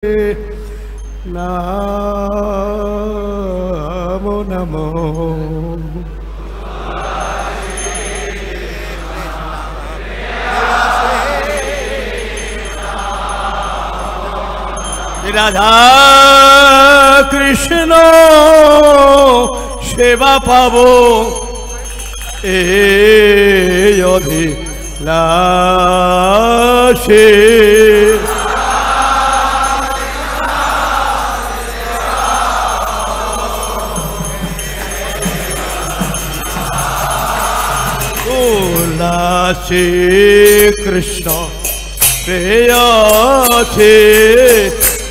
नमो नमो राधा कृष्ण सेवा पाबो अभिलाषे उल्लासे कृष्ण प्रेयसे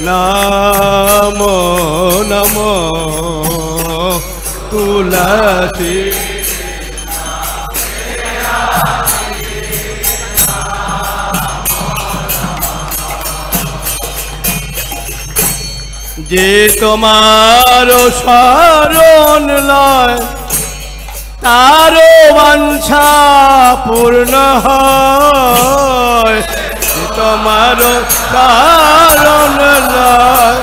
नमो नमो तुलसी जे तुम्हारो शरण लय तारो वांछा पूर्ण है तुम्हारो शरण लय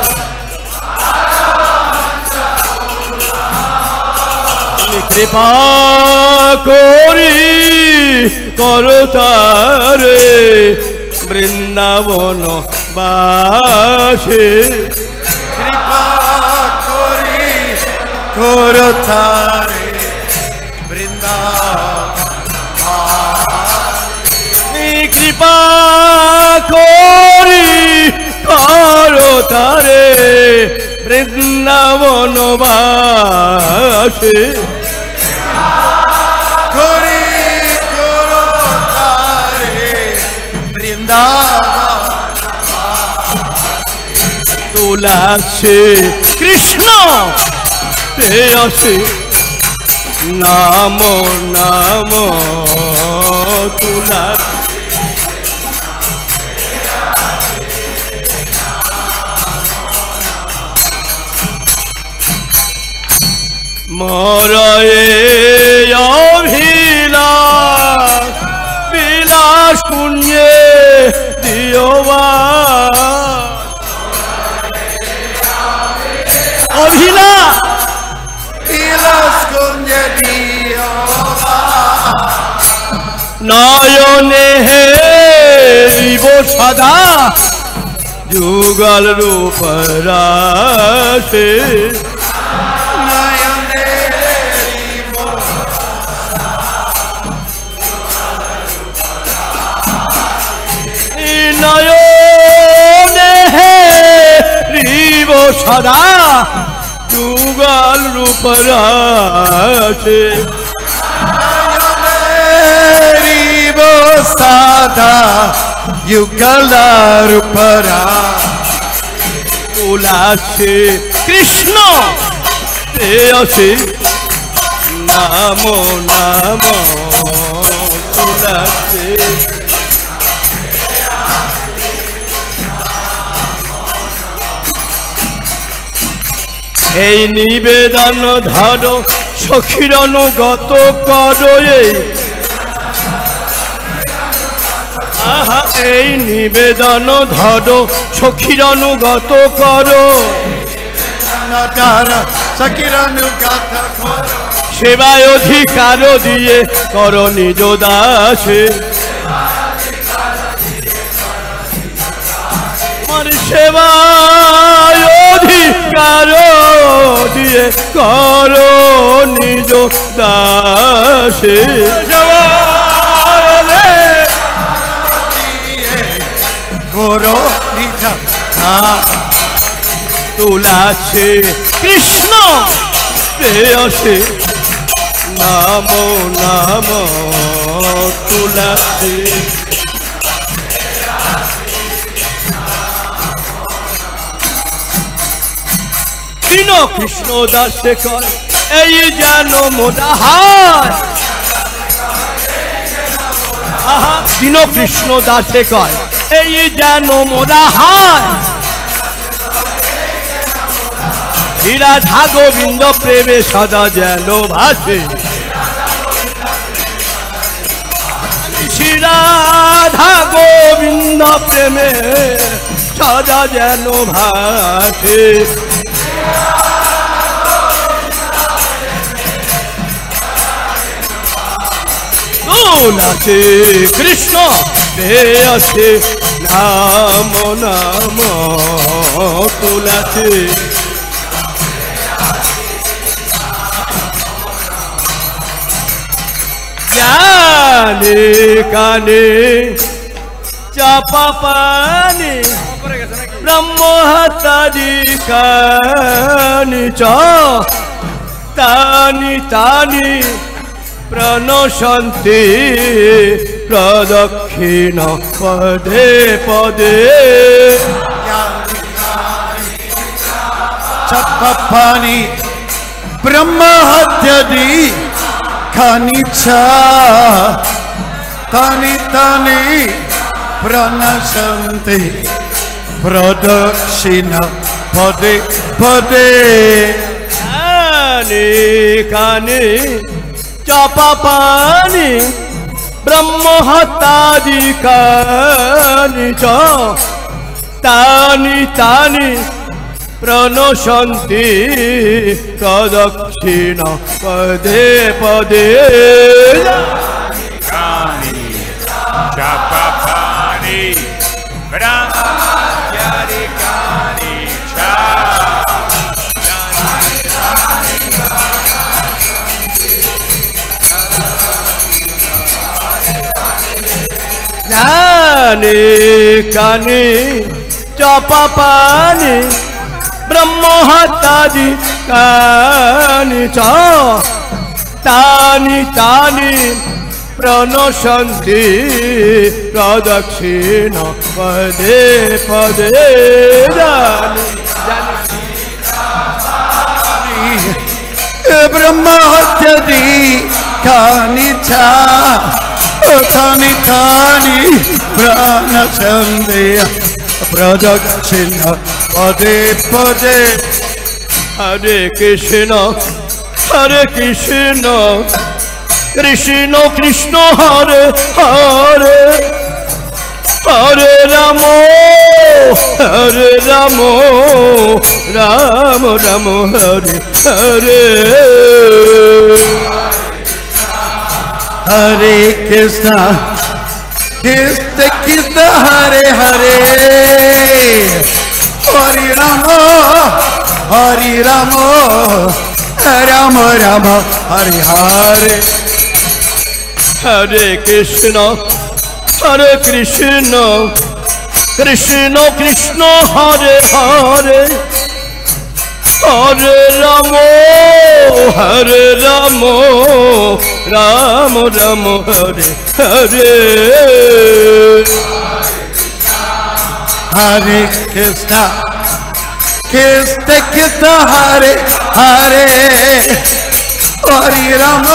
कृपा करी करो तारे वृंदावन बासे कृपा करी करो तारे कृपा करी करो तारे वृंदावन बासे करी करो तारे वृंदावन तुलसी कृष्ण प्रेयसी नमो नमो तुलसी मोर अभिलाष विलास पुण्य दियोवा अभिलाष विलास पुण्य दियोवा नयने हेरिब सदा जुगल रूप राशे नयने हेरिब सदा जुगल रूप राशे हेरिब सदा युगल रूप तुलसी कृष्ण प्रेयसी नमो नमो तुलसी এই নিবেদন ধরো সখীর অনুগত করো এই নিবেদন ধরো সখীর অনুগত করো সখীর অনুগত করো সেবায় অধিকার দিয়ে করো নিজ দাসে আমার সেবায় অধিকার দিয়ে করো নিজ দাসে করো নিজ তুলসী কৃষ্ণ প্রেয়সী নমো নমো তুলসী দীন কৃষ্ণ দাসে কয় এই যেন মোদাহার দীন কৃষ্ণ দাসে কয় এই যেন মোদাহার রাধা গোবিন্দ প্রেমে সদা যেন ভাসে শ্রী রাধা গোবিন্দ প্রেমে সদা যেন ভাসে। নাচে কৃষ্ণ আছে নাম নাম তুলাছে। জ্ঞানে কানে চাপা পানি ব্রহ্ম হাতারি কানি চ তানি তানি প্রণশন্তি প্রদক্ষিণ পদে পদে। চপপানি ব্রহ্ম হত্যদি খানি চা তানি তানি প্রণশন্তি প্রদক্ষিণ পদে পদে। কানে কানে চাপা পানি ব্রহ্ম হত্যাদি কানি চ তানি তানি প্রণশন্তি প্রদক্ষিণ পদে পদে। কানি চাপা পানি ব্রহ্মচারি কানি চা কানে কানে চাপা পানি ব্রহ্ম হত্যাদি কানি চ তানি তানি প্রণশন্তি প্রদক্ষিণ পদে পদে। ব্রহ্ম হত্যদি খানি চা তানি তানি প্রাণচন্দ্রিয় প্রদক্ষিণ পদে পদে। হরে কৃষ্ণ কৃষ্ণ কৃষ্ণ হরে হরে হরে রাম রাম রাম হরে হরে। हरे कृष्ण कृष्ण कृष्ण हरे हरे हरि राम राम राम हरे हरे। हरे कृष्ण कृष्ण कृष्ण हरे हरे हरे राम राम राम हरे हरे। हरे कृष्ण कृष्ण कृष्ण हरे हरे हरि राम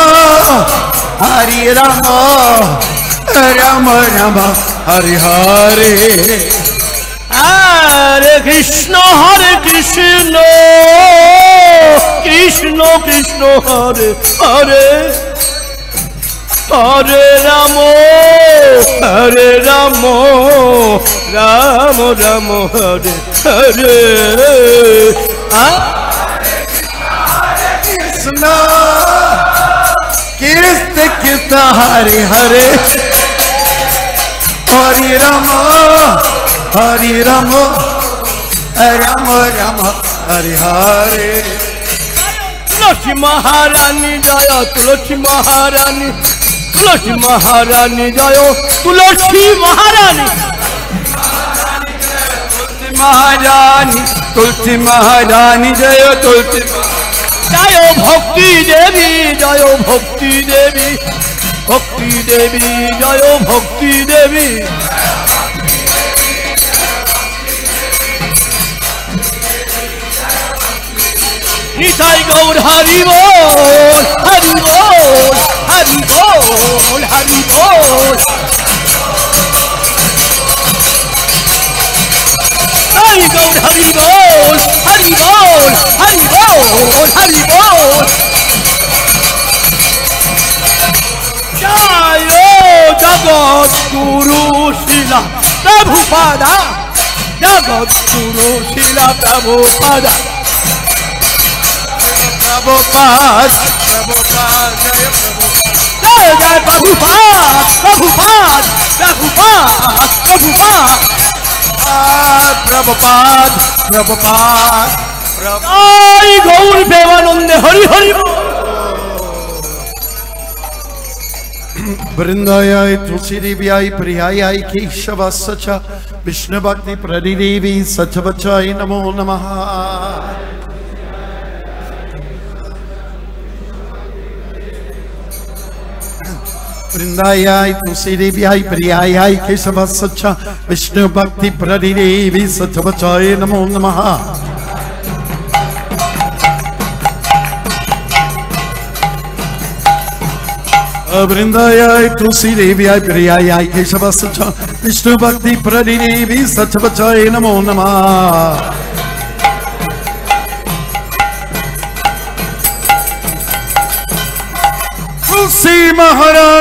राम राम हरे हरे। हरे कृष्ण कृष्ण कृष्ण हरे हरे हरे राम राम राम हरे हरे। कृष्ण कृष्ण कृष्ण हरे हरे हरि राम राम राम हरे हरे। तुलसी महारानी जय तुलसी महारानी तुलसी महारानी जय तुलसी महारानी तुलसी महारानी जय तुलसी जय भक्ति देवी जय भक्ति देवी भक्ति देवी जय भक्ति देवी। निताई गौर हरि बोल हरि बोल हरि बोल हरि बोल। हरि गौर हरि बोल हरि बोल हरि बोल हरि बोल। जय जगत गुरु शिला प्रभुपादा जगत गुरु शिला प्रभुपाद प्रभुपाद प्रभुपाद जय प्रभुपाद प्रभुपाद प्रभुपाद प्रभुपाद प्रभुपाद प्रभुपाद जय गौर प्रेमानंदे हरि हरि वृंदाय तुलसी देव्याय प्रियाय केशव सच विष्णु भक्ति प्रदिदेवी सच बचाय नमो नमः वृंदाय तुलसी देव्याय प्रियाय केशव सच विष्णु भक्ति प्रदिदेवी सच बचाय नमो नमः वृंदाय तुलसी देव्याय प्रियाय केशव सच विष्णु भक्ति प्रदिदेवी सच बचाय नमो नमः तुलसी महाराज